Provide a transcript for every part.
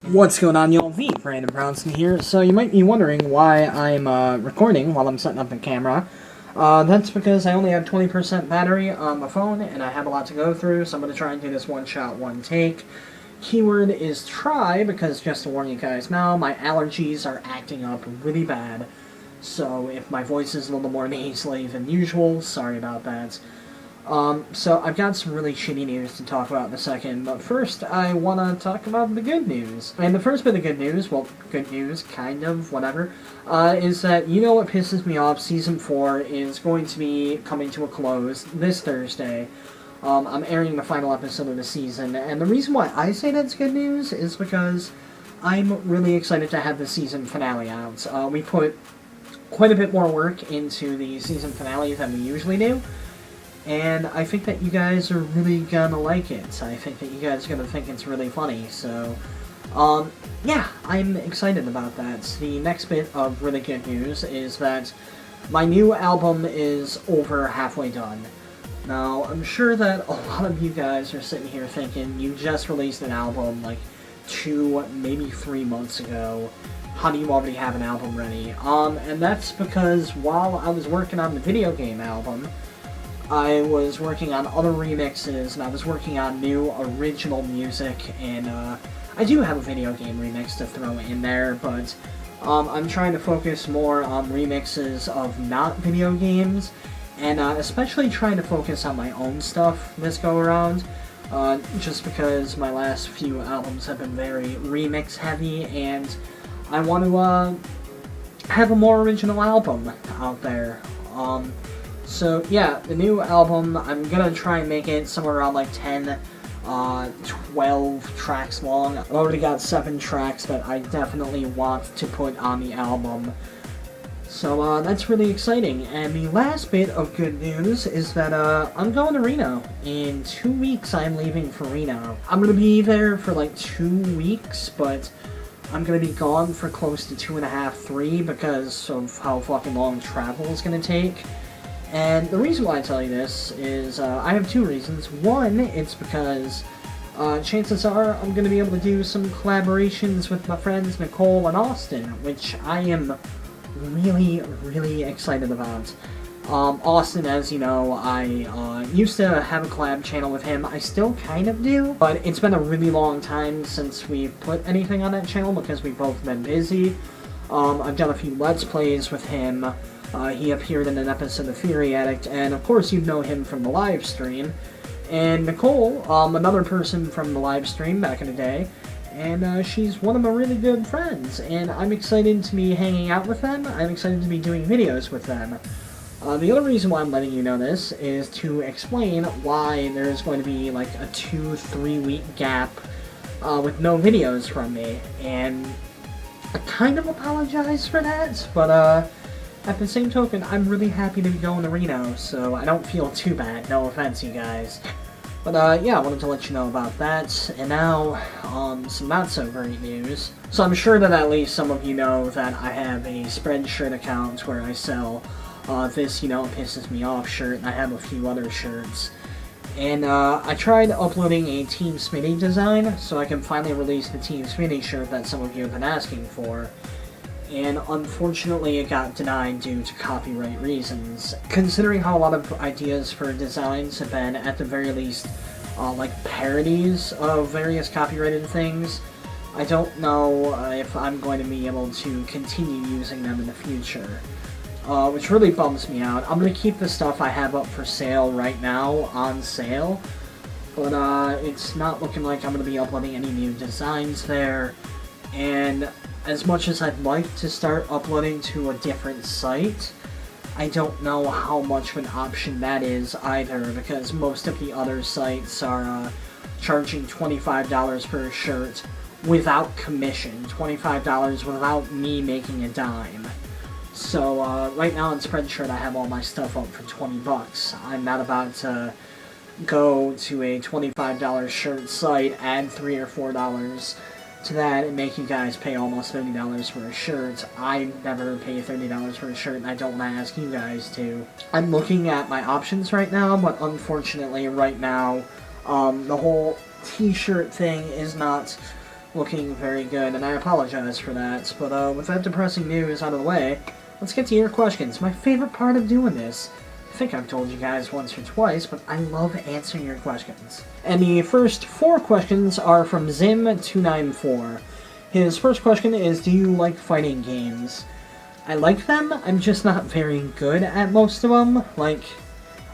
What's going on, y'all? V. Brandon Brownson here. So you might be wondering why I'm recording while I'm setting up the camera. That's because I only have 20% battery on my phone, and I have a lot to go through, so I'm going to try and do this one shot, one take. Keyword is try, because just to warn you guys now, my allergies are acting up really bad. So if my voice is a little more nasally than usual, sorry about that. So I've got some really shitty news to talk about in a second, but first I want to talk about the good news. And the first bit of good news, well, good news, kind of, whatever, is that you know what pisses me off, Season 4 is going to be coming to a close this Thursday. I'm airing the final episode of the season, and the reason why I say that's good news is because I'm really excited to have the season finale out. We put quite a bit more work into the season finale than we usually do. And I think that you guys are really gonna like it. I think that you guys are gonna think it's really funny. So, yeah, I'm excited about that. The next bit of really good news is that my new album is over halfway done. Now, I'm sure that a lot of you guys are sitting here thinking, you just released an album like 2, maybe 3 months ago. How do you already have an album ready? And that's because while I was working on the video game album, I was working on other remixes, and I was working on new original music, and I do have a video game remix to throw in there, but I'm trying to focus more on remixes of not video games, and especially trying to focus on my own stuff this go-around, just because my last few albums have been very remix-heavy, and I want to have a more original album out there. So yeah, the new album, I'm gonna try and make it somewhere around like 10, 12 tracks long. I've already got 7 tracks that I definitely want to put on the album. So that's really exciting. And the last bit of good news is that I'm going to Reno. In 2 weeks I'm leaving for Reno. I'm gonna be there for like 2 weeks, but I'm gonna be gone for close to 2.5, 3 because of how fucking long travel is gonna take. And the reason why I tell you this is, I have 2 reasons. One, it's because chances are I'm going to be able to do some collaborations with my friends Nicole and Austin, which I am really, really excited about. Austin, as you know, I used to have a collab channel with him. I still kind of do, but it's been a really long time since we've put anything on that channel because we've both been busy. I've done a few Let's Plays with him. He appeared in an episode of Fury Addict, and of course you know him from the live stream. And Nicole, another person from the live stream back in the day, and she's one of my really good friends, and I'm excited to be hanging out with them. I'm excited to be doing videos with them. The other reason why I'm letting you know this is to explain why there's going to be like a 2-3 week gap with no videos from me, and I kind of apologize for that, but at the same token, I'm really happy to be going to Reno, so I don't feel too bad. No offense, you guys. But, yeah, I wanted to let you know about that. And now, some not-so-great news. So I'm sure that at least some of you know that I have a Spreadshirt account where I sell this, you know, pisses me off shirt, and I have a few other shirts. And, I tried uploading a Team Smitty design, so I can finally release the Team Smitty shirt that some of you have been asking for. And unfortunately it got denied due to copyright reasons. Considering how a lot of ideas for designs have been, at the very least, like parodies of various copyrighted things, I don't know if I'm going to be able to continue using them in the future. Which really bums me out. I'm going to keep the stuff I have up for sale right now on sale, but it's not looking like I'm going to be uploading any new designs there, and as much as I'd like to start uploading to a different site, I don't know how much of an option that is either, because most of the other sites are charging $25 per shirt without commission, $25 without me making a dime. So right now on Spreadshirt I have all my stuff up for 20 bucks. I'm not about to go to a $25 shirt site, add $3 or $4 to that and make you guys pay almost $30 for a shirt. I never pay $30 for a shirt, and I don't want to ask you guys to. I'm looking at my options right now, but unfortunately right now, the whole t-shirt thing is not looking very good, and I apologize for that. But with that depressing news out of the way, let's get to your questions. My favorite part of doing this. I think I've told you guys once or twice, but I love answering your questions. And the first 4 questions are from Zim294. His first question is, do you like fighting games? I like them, I'm just not very good at most of them. Like,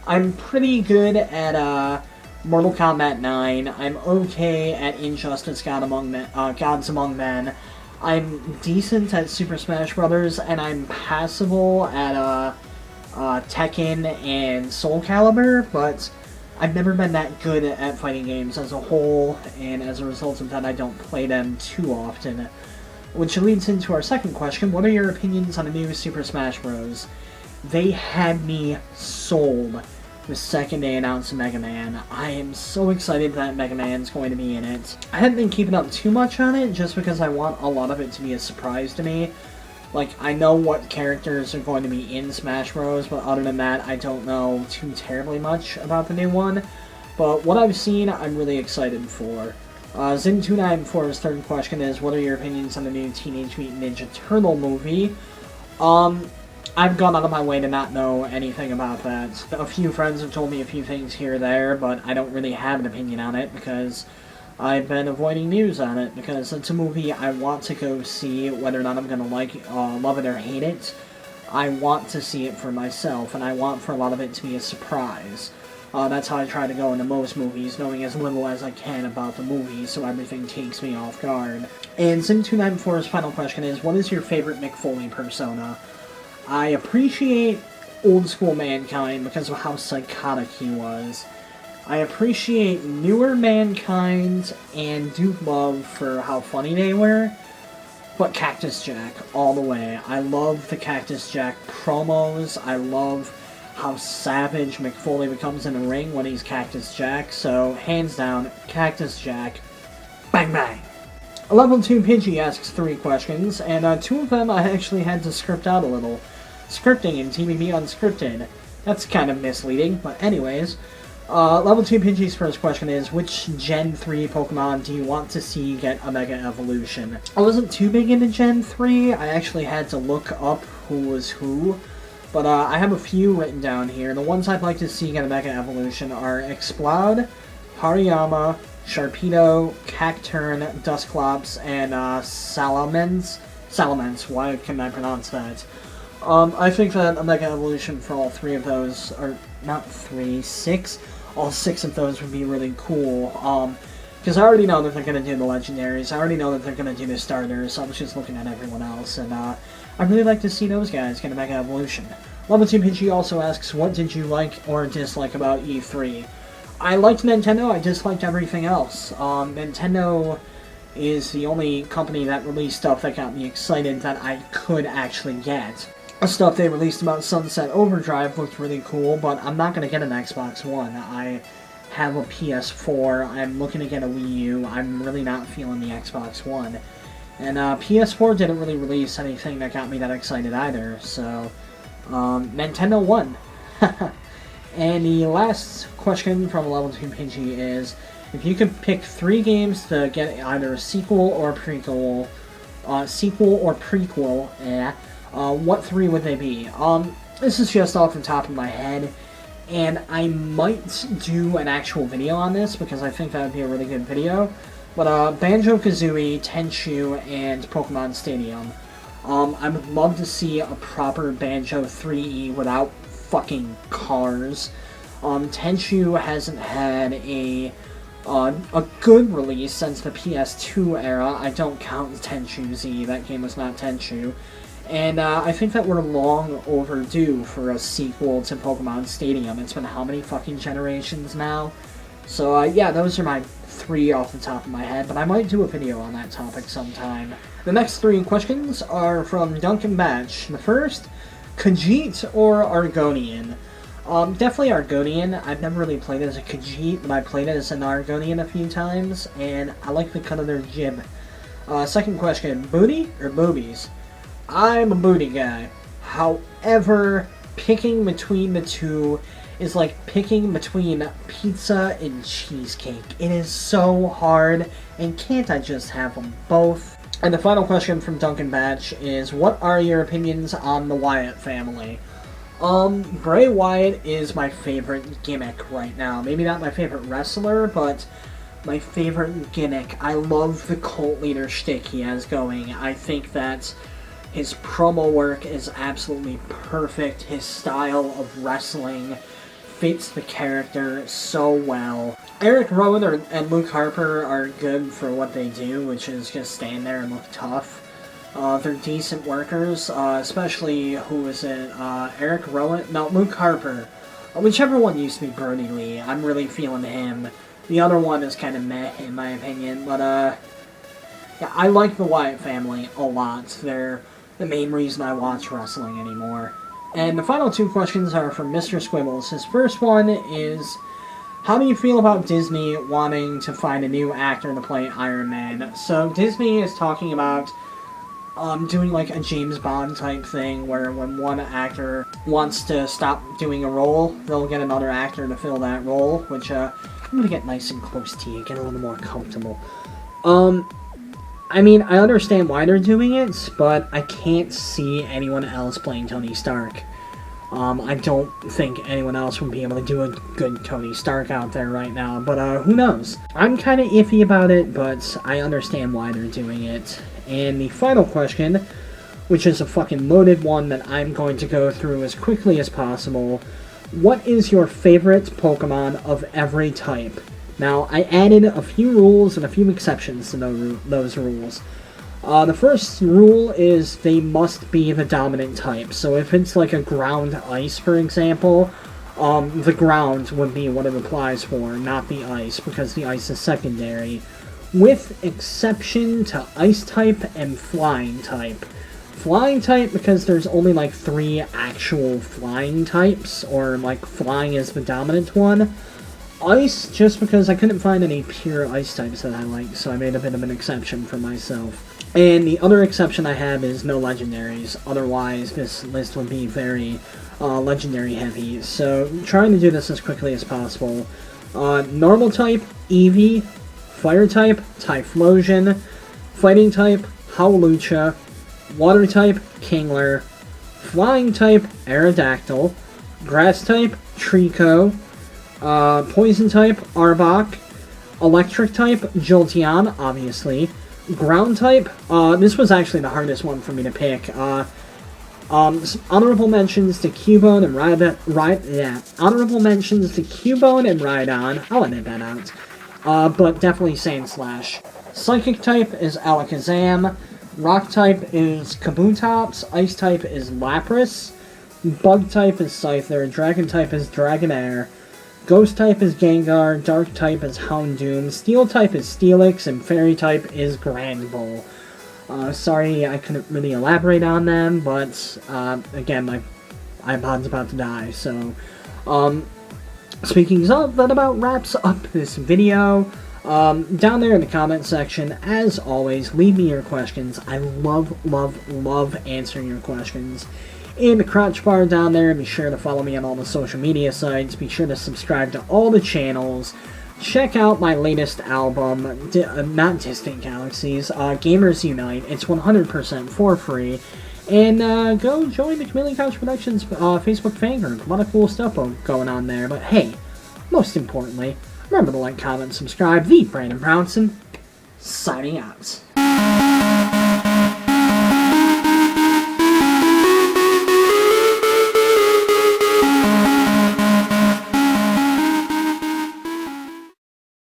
I'm pretty good at, Mortal Kombat 9. I'm okay at Injustice Gods Among Men. I'm decent at Super Smash Bros., and I'm passable at, Tekken and Soul Calibur, but I've never been that good at fighting games as a whole, and as a result of that, I don't play them too often. Which leads into our second question, what are your opinions on the new Super Smash Bros.? They had me sold the second they announced Mega Man. I am so excited that Mega Man's going to be in it. I haven't been keeping up too much on it, just because I want a lot of it to be a surprise to me. Like, I know what characters are going to be in Smash Bros., but other than that, I don't know too terribly much about the new one. But what I've seen, I'm really excited for. Zin294's third question is, what are your opinions on the new Teenage Mutant Ninja Turtle movie? I've gone out of my way to not know anything about that. A few friends have told me a few things here or there, but I don't really have an opinion on it, because I've been avoiding news on it, because it's a movie I want to go see, whether or not I'm gonna love it or hate it. I want to see it for myself, and I want for a lot of it to be a surprise. That's how I try to go into most movies, knowing as little as I can about the movie, so everything takes me off guard. And Sim294's final question is, what is your favorite Mick Foley persona? I appreciate old school Mankind because of how psychotic he was. I appreciate newer Mankind and Duke Love for how funny they were, but Cactus Jack all the way. I love the Cactus Jack promos. I love how savage Mick Foley becomes in the ring when he's Cactus Jack, so hands down, Cactus Jack, bang bang. Level 2 Pidgey asks 3 questions, and 2 of them I actually had to script out a little. Scripting in TVB Unscripted. That's kind of misleading, but anyways. Level 2 Pidgey's first question is, which Gen 3 Pokemon do you want to see get a Mega Evolution? I wasn't too big into Gen 3, I actually had to look up who was who. But I have a few written down here. The ones I'd like to see get a Mega Evolution are Exploud, Hariyama, Sharpedo, Cacturne, Dusclops, and Salamence. Salamence, why can I pronounce that? I think that a Mega Evolution for all 3 of those, or not 3, 6, all 6 of those would be really cool. Because I already know that they're going to do the Legendaries, I already know that they're going to do the Starters, I was just looking at everyone else, and I'd really like to see those guys get a Mega Evolution. Level 2 Pidgey also asks, what did you like or dislike about E3? I liked Nintendo, I disliked everything else. Nintendo is the only company that released stuff that got me excited that I could actually get. The stuff they released about Sunset Overdrive looked really cool, but I'm not going to get an Xbox One. I have a PS4, I'm looking to get a Wii U, I'm really not feeling the Xbox One. And PS4 didn't really release anything that got me that excited either, so Nintendo won. And the last question from Level 2 Pidgey is, if you could pick 3 games to get either a sequel or prequel, what 3 would they be? This is just off the top of my head, and I might do an actual video on this, because I think that would be a really good video. But Banjo-Kazooie, Tenchu, and Pokemon Stadium. I would love to see a proper Banjo 3E without fucking cars. Tenchu hasn't had a good release since the PS2 era. I don't count Tenchu Z, that game was not Tenchu. And I think that we're long overdue for a sequel to Pokemon Stadium. It's been how many fucking generations now? So yeah, those are my 3 off the top of my head, but I might do a video on that topic sometime. The next 3 questions are from Duncan Batch. The first, Khajiit or Argonian? Definitely Argonian. I've never really played as a Khajiit, but I played as an Argonian a few times, and I like the cut of their jib. Second question, booty or boobies? I'm a booty guy. However, picking between the 2, is like picking between pizza and cheesecake. It is so hard, and can't I just have them both? And the final question from Duncan Batch is, what are your opinions on the Wyatt family? Bray Wyatt is my favorite gimmick right now. Maybe not my favorite wrestler, but my favorite gimmick. I love the cult leader shtick he has going. I think that his promo work is absolutely perfect. His style of wrestling fits the character so well. Eric Rowan and Luke Harper are good for what they do, which is just stand there and look tough. They're decent workers, especially, who is it, Eric Rowan? No, Luke Harper. Whichever one used to be Brody Lee, I'm really feeling him. The other one is kind of meh, in my opinion, but, yeah, I like the Wyatt family a lot. They're the main reason I watch wrestling anymore. And the final two questions are from Mr. Squibbles. His first one is, how do you feel about Disney wanting to find a new actor to play Iron Man? So Disney is talking about doing like a James Bond type thing where when one actor wants to stop doing a role, they'll get another actor to fill that role, which I'm gonna get nice and close to you, get a little more comfortable. I mean, I understand why they're doing it, but I can't see anyone else playing Tony Stark. I don't think anyone else would be able to do a good Tony Stark out there right now, but who knows? I'm kind of iffy about it, but I understand why they're doing it. And the final question, which is a fucking loaded one that I'm going to go through as quickly as possible. What is your favorite Pokemon of every type? Now, I added a few rules and a few exceptions to those rules. The first rule is they must be the dominant type. So if it's like a ground ice, for example, the ground would be what it applies for, not the ice, because the ice is secondary. With exception to ice type and flying type. Flying type because there's only like 3 actual flying types, or like flying is the dominant one. Ice, just because I couldn't find any pure ice types that I like, so I made a bit of an exception for myself. And the other exception I have is no legendaries, otherwise this list would be very legendary heavy. So trying to do this as quickly as possible. Normal type, Eevee. Fire type, Typhlosion. Fighting type, Howlucha. Water type, Kingler. Flying type, Aerodactyl. Grass type, Treecko. Poison type, Arbok. Electric type, Jolteon, obviously. Ground type, this was actually the hardest one for me to pick. Honorable mentions to Cubone and Honorable mentions to Cubone and Rhydon. I'll edit that out. But definitely Sandslash. Psychic type is Alakazam. Rock type is Kabutops. Ice type is Lapras. Bug type is Scyther. Dragon type is Dragonair. Ghost type is Gengar. Dark type is Houndoom. Steel type is Steelix. And Fairy type is Granbull. Sorry I couldn't really elaborate on them, but again, my iPod's about to die, so speaking of, that about wraps up this video. Down there in the comment section, as always, leave me your questions. I love answering your questions. In the crotch bar down there, be sure to follow me on all the social media sites. Be sure to subscribe to all the channels. Check out my latest album, not Distant Galaxies, Gamers Unite. It's 100% for free. And go join the Chameleon Couch Productions Facebook fan group. A lot of cool stuff going on there. But hey, most importantly, remember to like, comment, subscribe. The Brandon Brownson, signing out.